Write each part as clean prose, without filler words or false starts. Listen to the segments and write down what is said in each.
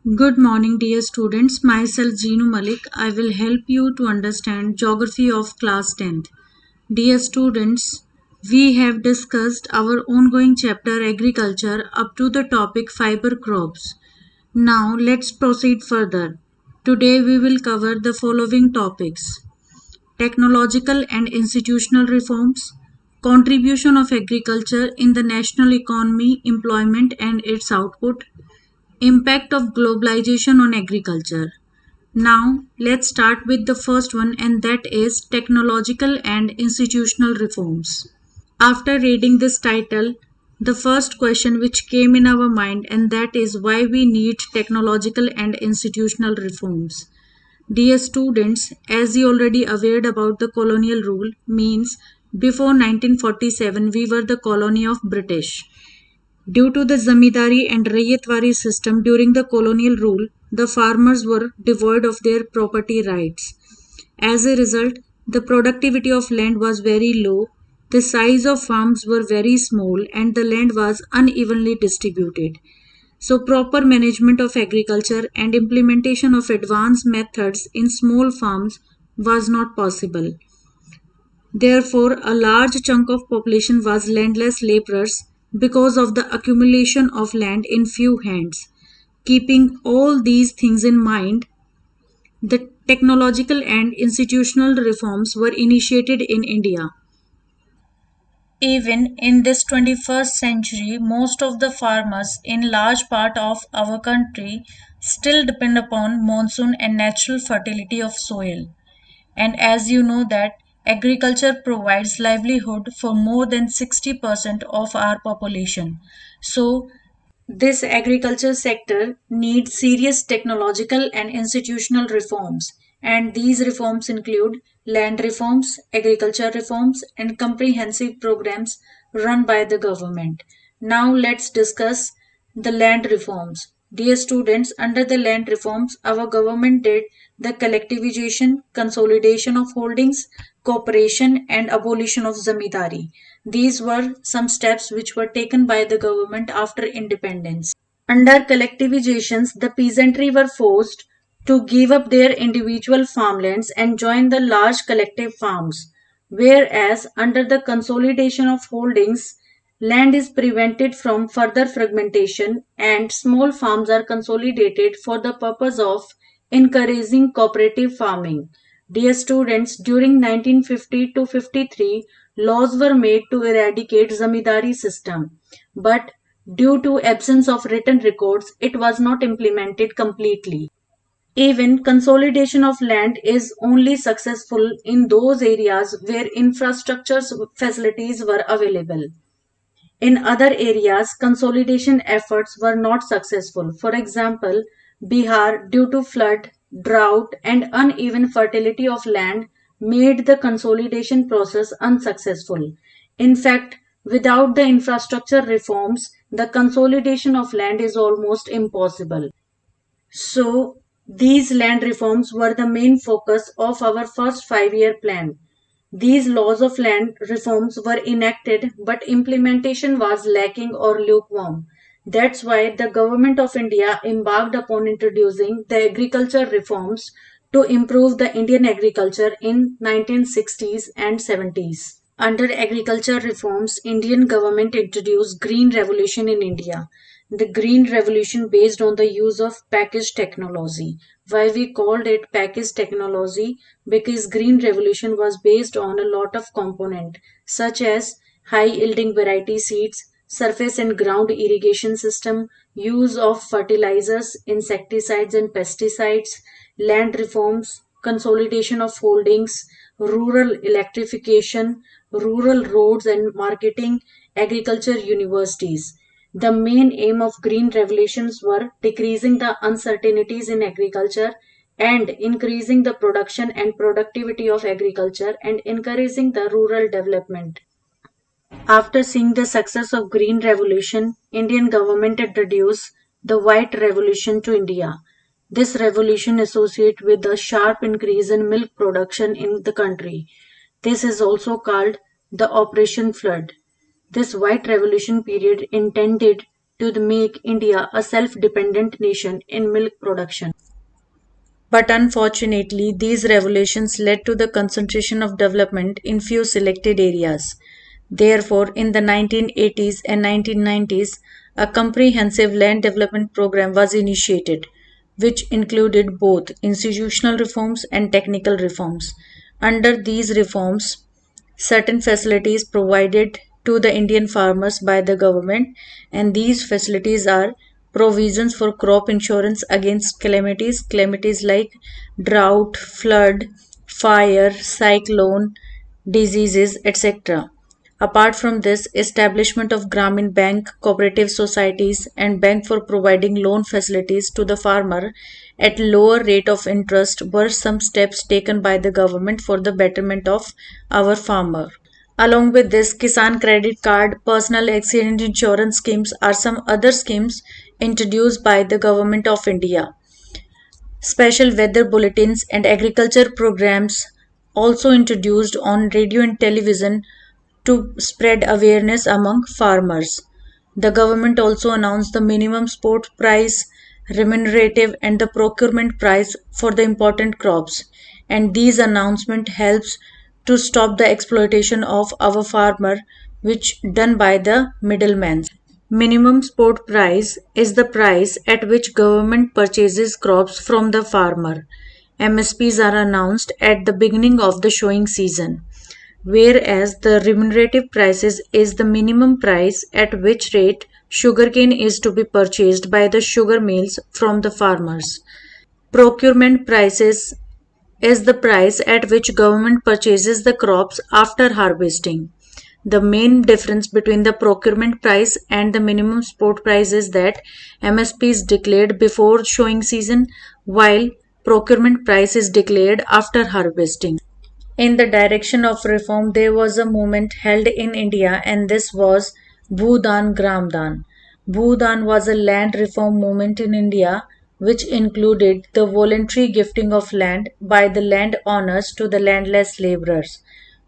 Good morning, dear students. Myself, Jeenu Malik. I will help you to understand Geography of Class 10th. Dear students, we have discussed our ongoing chapter Agriculture up to the topic Fiber Crops. Now, let's proceed further. Today, we will cover the following topics: technological and institutional reforms, contribution of agriculture in the national economy, employment, and its output, impact of globalization on agriculture. Now, let's start with the first one, and that is technological and institutional reforms. After reading this title, the first question which came in our mind, and that is why we need technological and institutional reforms. Dear students, as you already aware about the colonial rule, means before 1947 we were the colony of British. Due to the zamindari and raiyatwari system during the colonial rule, the farmers were devoid of their property rights. As a result, the productivity of land was very low, the size of farms were very small, and the land was unevenly distributed. So, proper management of agriculture and implementation of advanced methods in small farms was not possible. Therefore, a large chunk of population was landless laborers because of the accumulation of land in few hands. Keeping all these things in mind, the technological and institutional reforms were initiated in India. Even in this 21st century, most of the farmers in large part of our country still depend upon monsoon and natural fertility of soil. And as you know that agriculture provides livelihood for more than 60% of our population. So this agriculture sector needs serious technological and institutional reforms, and these reforms include land reforms, agriculture reforms, and comprehensive programs run by the government. Now, let's discuss the land reforms. Dear students, under the land reforms, our government did the collectivization, consolidation of holdings, cooperation, and abolition of zamindari. These were some steps which were taken by the government after independence. Under collectivizations, the peasantry were forced to give up their individual farmlands and join the large collective farms, whereas under the consolidation of holdings, land is prevented from further fragmentation and small farms are consolidated for the purpose of encouraging cooperative farming. Dear students, during 1950 to 53, laws were made to eradicate zamindari system, but due to absence of written records, it was not implemented completely. Even consolidation of land is only successful in those areas where infrastructure facilities were available. In other areas, consolidation efforts were not successful. For example, Bihar, due to flood, drought, and uneven fertility of land, made the consolidation process unsuccessful. In fact, without the infrastructure reforms, the consolidation of land is almost impossible. So, these land reforms were the main focus of our first 5 year plan. These laws of land reforms were enacted, but implementation was lacking or lukewarm. That's why the government of India embarked upon introducing the agriculture reforms to improve the Indian agriculture in 1960s and 70s. Under agriculture reforms, Indian government introduced Green Revolution in India. The Green Revolution based on the use of packaged technology. Why we called it packaged technology? Because Green Revolution was based on a lot of component such as high yielding variety seeds, surface and ground irrigation system, use of fertilizers, insecticides and pesticides, land reforms, consolidation of holdings, rural electrification, rural roads and marketing, agriculture universities. The main aim of green revolutions were decreasing the uncertainties in agriculture and increasing the production and productivity of agriculture and encouraging the rural development. After seeing the success of Green Revolution, Indian government introduced the White Revolution to India. This revolution associated with a sharp increase in milk production in the country. This is also called the Operation Flood. This White Revolution period intended make India a self-dependent nation in milk production. But unfortunately, these revolutions led to the concentration of development in few selected areas. Therefore, in the 1980s and 1990s, a comprehensive land development program was initiated, which included both institutional reforms and technical reforms. Under these reforms, certain facilities provided to the Indian farmers by the government, and these facilities are provisions for crop insurance against calamities like drought, flood, fire, cyclone, diseases, etc. Apart from this, establishment of Grameen Bank, cooperative societies, and bank for providing loan facilities to the farmer at lower rate of interest were some steps taken by the government for the betterment of our farmer. Along with this, Kisan Credit Card, personal accident insurance schemes are some other schemes introduced by the Government of India. Special weather bulletins and agriculture programs also introduced on radio and television to spread awareness among farmers. The government also announced the minimum support price, remunerative and the procurement price for the important crops, and these announcement helps to stop the exploitation of our farmer which done by the middlemen. Minimum support price is the price at which government purchases crops from the farmer. MSPs are announced at the beginning of the sowing season, whereas the remunerative prices is the minimum price at which rate sugarcane is to be purchased by the sugar mills from the farmers. Procurement prices is the price at which government purchases the crops after harvesting. The main difference between the procurement price and the minimum support price is that MSP is declared before sowing season while procurement price is declared after harvesting. In the direction of reform, there was a movement held in India, and this was Bhudan Gramdan. Bhudan was a land reform movement in India which included the voluntary gifting of land by the landowners to the landless laborers.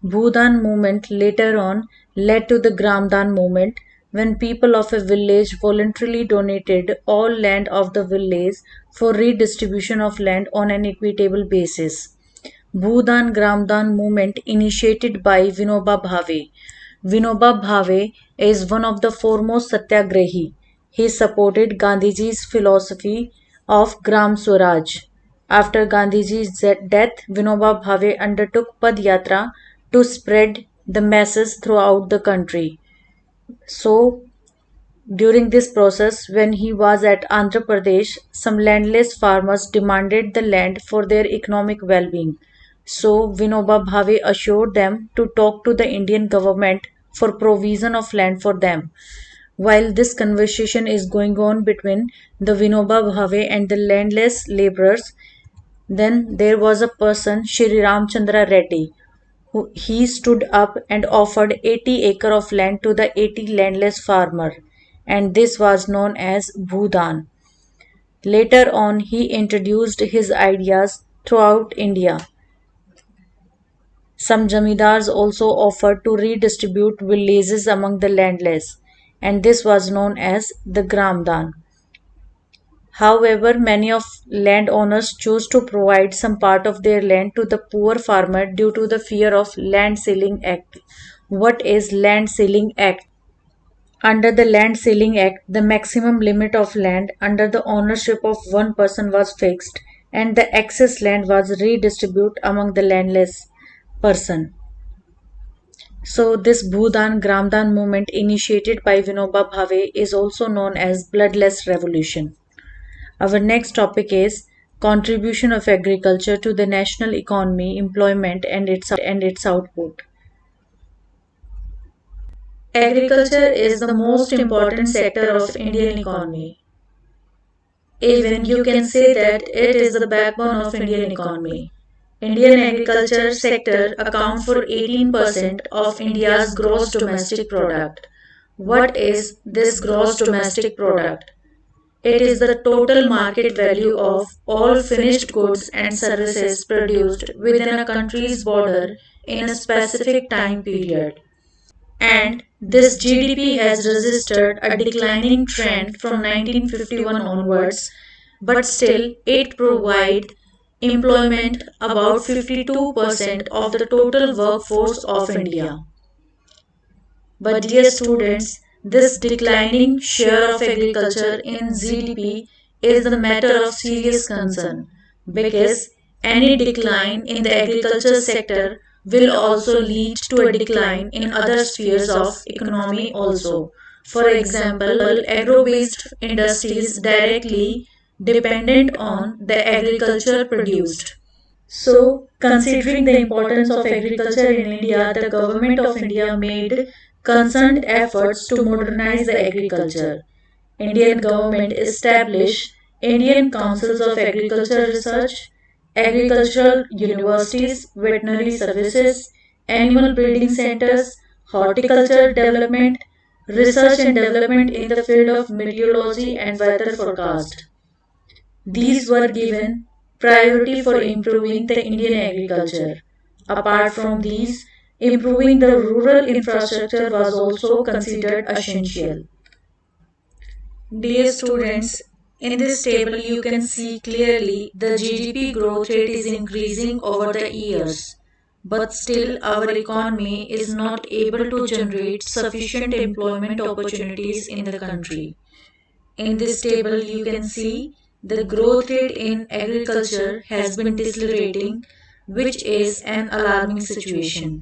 Bhudan movement later on led to the Gramdan movement when people of a village voluntarily donated all land of the village for redistribution of land on an equitable basis. Bhudan Gramdan movement initiated by Vinoba Bhave. Vinoba Bhave is one of the foremost satyagrahi. He supported Gandhiji's philosophy of Gram Swaraj. After Gandhiji's death, Vinoba Bhave undertook Padyatra to spread the masses throughout the country. So, during this process, when he was at Andhra Pradesh, some landless farmers demanded the land for their economic well being. So, Vinoba Bhave assured them to talk to the Indian government for provision of land for them. While this conversation is going on between the Vinoba Bhave and the landless laborers, then there was a person, Shri Ramchandra Reddy, who he stood up and offered 80 acre of land to the 80 landless farmer, and this was known as Bhudan. Later on, he introduced his ideas throughout India. Some zamindars also offered to redistribute villages among the landless, and this was known as the Gramdan. However, many of landowners chose to provide some part of their land to the poor farmer due to the fear of Land Ceiling Act. What is Land Ceiling Act? Under the Land Ceiling Act, the maximum limit of land under the ownership of one person was fixed and the excess land was redistributed among the landless person. So this Bhudan Gramdan movement initiated by Vinoba Bhave is also known as Bloodless Revolution. Our next topic is contribution of agriculture to the national economy, employment and its output. Agriculture is the most important sector of Indian economy. Even you can say that it is the backbone of Indian economy. Indian agriculture sector accounts for 18% of India's gross domestic product. What is this gross domestic product? It is the total market value of all finished goods and services produced within a country's border in a specific time period. and this GDP has registered a declining trend from 1951 onwards, but still it provides employment about 52% of the total workforce of India. But dear students, this declining share of agriculture in GDP is the matter of serious concern because any decline in the agriculture sector will also lead to a decline in other spheres of economy also. For example, agro-based industries directly dependent on the agriculture produced. So, considering the importance of agriculture in India, the government of India made concerned efforts to modernize the agriculture. Indian government established Indian Councils of Agriculture Research, agricultural universities, veterinary services, animal breeding centers, horticulture development, research and development in the field of meteorology and weather forecast. These were given priority for improving the Indian agriculture. Apart from these, improving the rural infrastructure was also considered essential. Dear students, in this table you can see clearly the GDP growth rate is increasing over the years. But still our economy is not able to generate sufficient employment opportunities in the country. In this table, you can see the growth rate in agriculture has been decelerating, which is an alarming situation.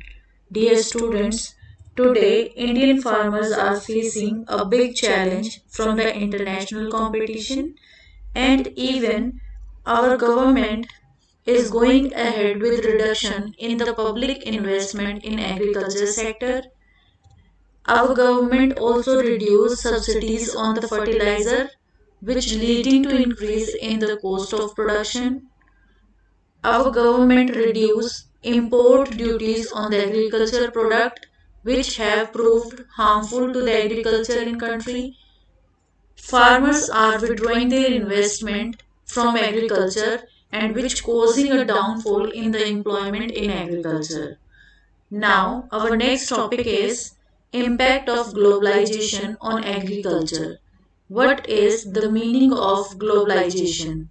Dear students, today Indian farmers are facing a big challenge from the international competition, and even our government is going ahead with reduction in the public investment in agriculture sector. Our government also reduced subsidies on the fertilizer, which leading to increase in the cost of production. Our government reduced import duties on the agriculture product, which have proved harmful to the agriculture in country. Farmers are withdrawing their investment from agriculture and which causing a downfall in the employment in agriculture. Now, our next topic is impact of globalization on agriculture. What is the meaning of globalization?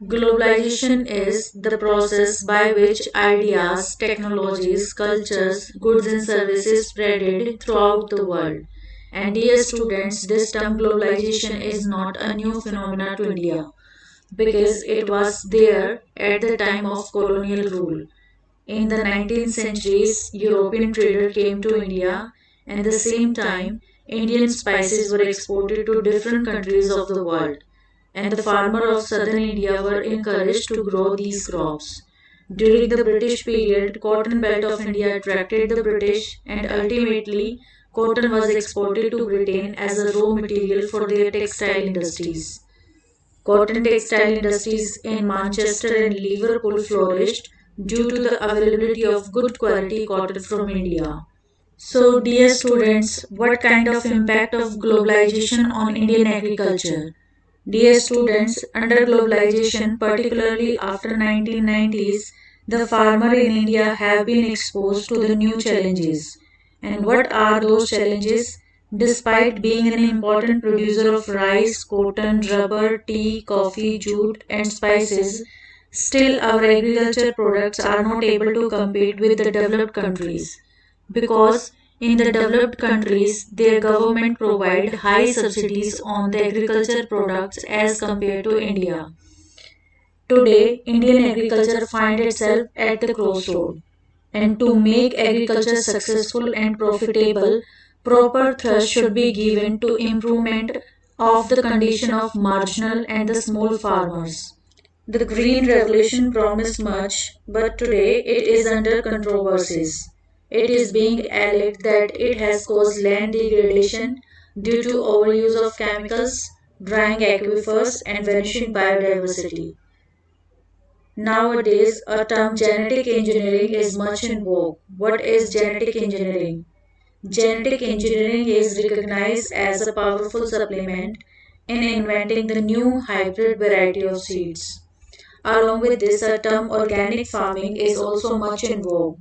Globalization is the process by which ideas, technologies, cultures, goods and services spreaded throughout the world. And dear students, this term globalization is not a new phenomenon to India because it was there at the time of colonial rule. In the 19th centuries, European traders came to India, and at the same time, Indian spices were exported to different countries of the world, and the farmers of southern India were encouraged to grow these crops. During the British period, cotton belt of India attracted the British, and ultimately, cotton was exported to Britain as a raw material for their textile industries. Cotton textile industries in Manchester and Liverpool flourished due to the availability of good quality cotton from India. So, dear students, what kind of impact of globalization on Indian agriculture? Dear students, under globalization, particularly after 1990s, the farmer in India have been exposed to the new challenges. And what are those challenges? Despite being an important producer of rice, cotton, rubber, tea, coffee, jute, and spices, still our agriculture products are not able to compete with the developed countries because in the developed countries their government provide high subsidies on the agriculture products as compared to India. Today, Indian agriculture finds itself at the crossroad. And to make agriculture successful and profitable, proper thrust should be given to improvement of the condition of marginal and the small farmers. The Green Revolution promised much, but today it is under controversies. It is being alleged that it has caused land degradation due to overuse of chemicals, drying aquifers, and vanishing biodiversity. Nowadays, a term genetic engineering is much in vogue. What is genetic engineering? Genetic engineering is recognized as a powerful supplement in inventing the new hybrid variety of seeds. Along with this, a term organic farming is also much in vogue.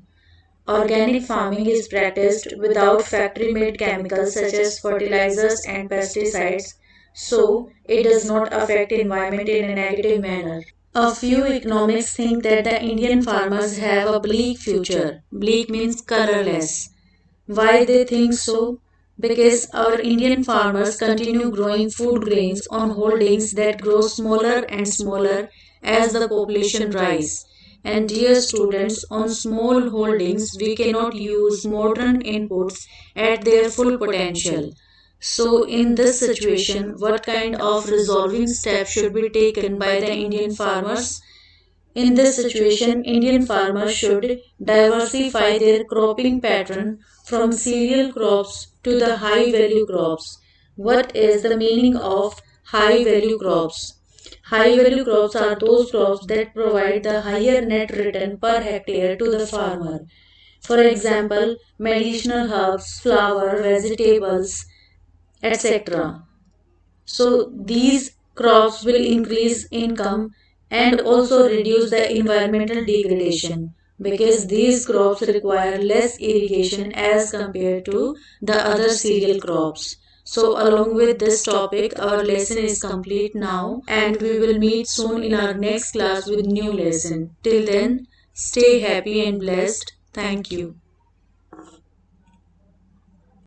Organic farming is practiced without factory-made chemicals such as fertilizers and pesticides, so it does not affect environment in a negative manner. A few economists think that the Indian farmers have a bleak future. Bleak means colorless. Why they think so? Because our Indian farmers continue growing food grains on holdings that grow smaller and smaller as the population rise. And dear students, on small holdings we cannot use modern inputs at their full potential. So, in this situation, what kind of resolving steps should be taken by the Indian farmers? In this situation, Indian farmers should diversify their cropping pattern from cereal crops to the high value crops. What is the meaning of high value crops? High value crops are those crops that provide the higher net return per hectare to the farmer. For example, medicinal herbs, flower, vegetables, etc. So these crops will increase income and also reduce the environmental degradation because these crops require less irrigation as compared to the other cereal crops. So along with this topic, our lesson is complete now and we will meet soon in our next class with new lesson. Till then, stay happy and blessed. Thank you.